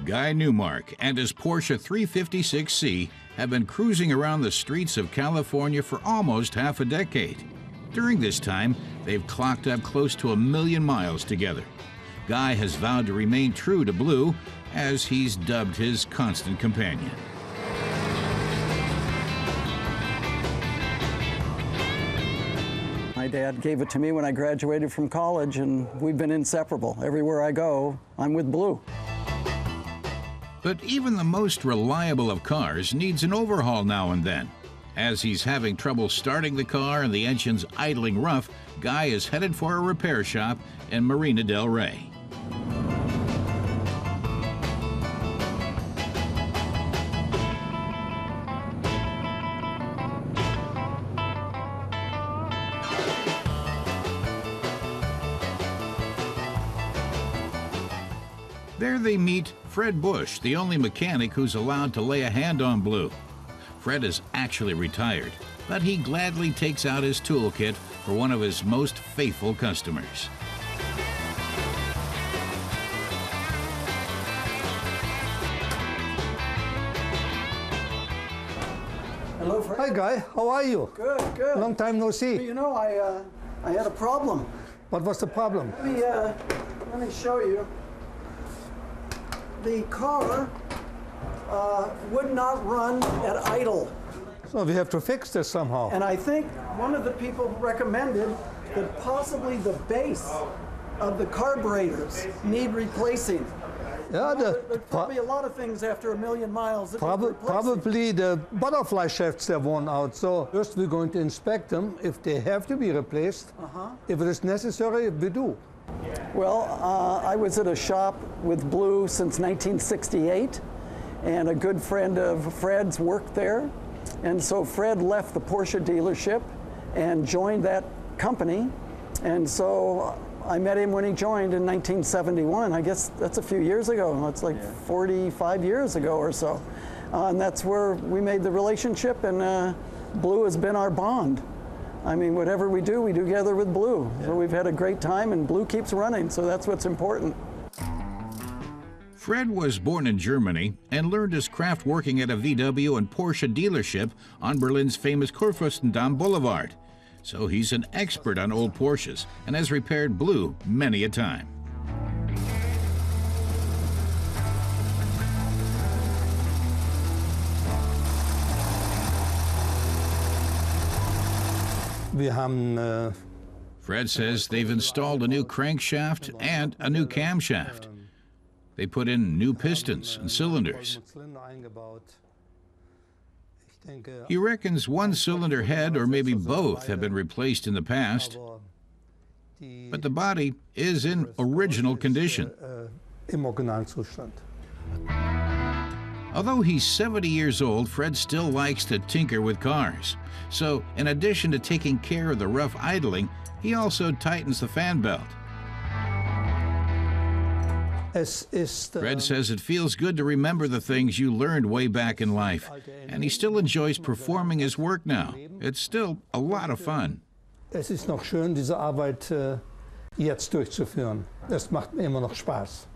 Guy Newmark and his Porsche 356C have been cruising around the streets of California for almost half a decade. During this time, they've clocked up close to 1 million miles together. Guy has vowed to remain true to Blue, as he's dubbed his constant companion. My dad gave it to me when I graduated from college, and we've been inseparable. Everywhere I go, I'm with Blue. But even the most reliable of cars needs an overhaul now and then. As he's having trouble starting the car and the engine's idling rough, Guy is headed for a repair shop in Marina del Rey. There they meet Fred Busche, the only mechanic who's allowed to lay a hand on Blue. Fred is actually retired, but he gladly takes out his toolkit for one of his most faithful customers. Hello, Fred. Hi, Guy. How are you? Good, good. Long time no see. You know, I had a problem. What was the problem? Let me show you. The car would not run at idle. So we have to fix this somehow. And I think one of the people recommended that possibly the base of the carburetors need replacing. Yeah, There's probably a lot of things after 1 million miles that need replacing. probably the butterfly shafts are worn out. So first we're going to inspect them. If they have to be replaced, if it is necessary, we do. Well, I was at a shop with Blue since 1968, and a good friend of Fred's worked there. And so Fred left the Porsche dealership and joined that company. And so I met him when he joined in 1971. I guess that's a few years ago. It's like 45 years ago or so. And that's where we made the relationship, and Blue has been our bond. I mean, whatever we do together with Blue. So we've had a great time, and Blue keeps running, so that's what's important. Fred was born in Germany and learned his craft working at a VW and Porsche dealership on Berlin's famous Kurfürstendamm Boulevard. So he's an expert on old Porsches and has repaired Blue many a time. Fred says they've installed a new crankshaft and a new camshaft. They put in new pistons and cylinders. He reckons one cylinder head or maybe both have been replaced in the past, but the body is in original condition. Although he's 70 years old, Fred still likes to tinker with cars. So, in addition to taking care of the rough idling, he also tightens the fan belt. Fred says it feels good to remember the things you learned way back in life, and he still enjoys performing his work now. It's still a lot of fun. Es ist noch schön, diese Arbeit jetzt durchzuführen. Das macht mir immer noch Spaß.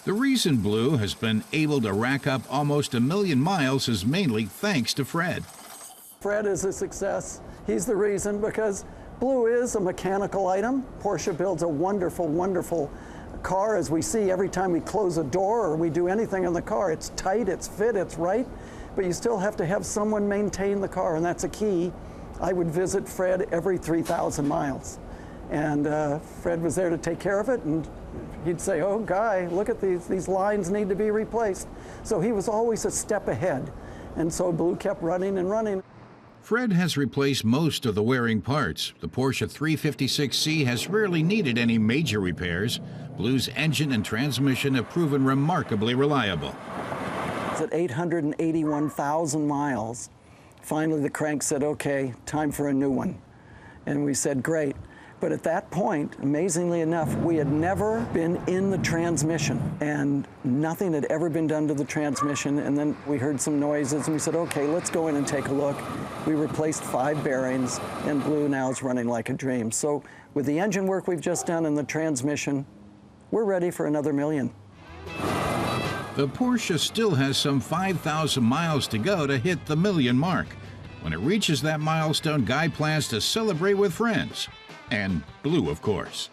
The reason Blue has been able to rack up almost 1 million miles is mainly thanks to Fred. Fred is a success. He's the reason, because Blue is a mechanical item. Porsche builds a wonderful, wonderful car, as we see every time we close a door or we do anything in the car. It's tight, it's fit, it's right, but you still have to have someone maintain the car, and that's a key. I would visit Fred every 3,000 miles. And Fred was there to take care of it, and he'd say, "Oh, Guy, look at these lines need to be replaced." So he was always a step ahead, and so Blue kept running and running. Fred has replaced most of the wearing parts. The Porsche 356C has rarely needed any major repairs. Blue's engine and transmission have proven remarkably reliable. It's at 881,000 miles. Finally, the crank said, "Okay, time for a new one." And we said, "Great." But at that point, amazingly enough, we had never been in the transmission, and nothing had ever been done to the transmission. And then we heard some noises, and we said, okay, let's go in and take a look. We replaced 5 bearings, and Blue now is running like a dream. So with the engine work we've just done and the transmission, we're ready for another million. The Porsche still has some 5,000 miles to go to hit the million mark. When it reaches that milestone, Guy plans to celebrate with friends. And Blue, of course.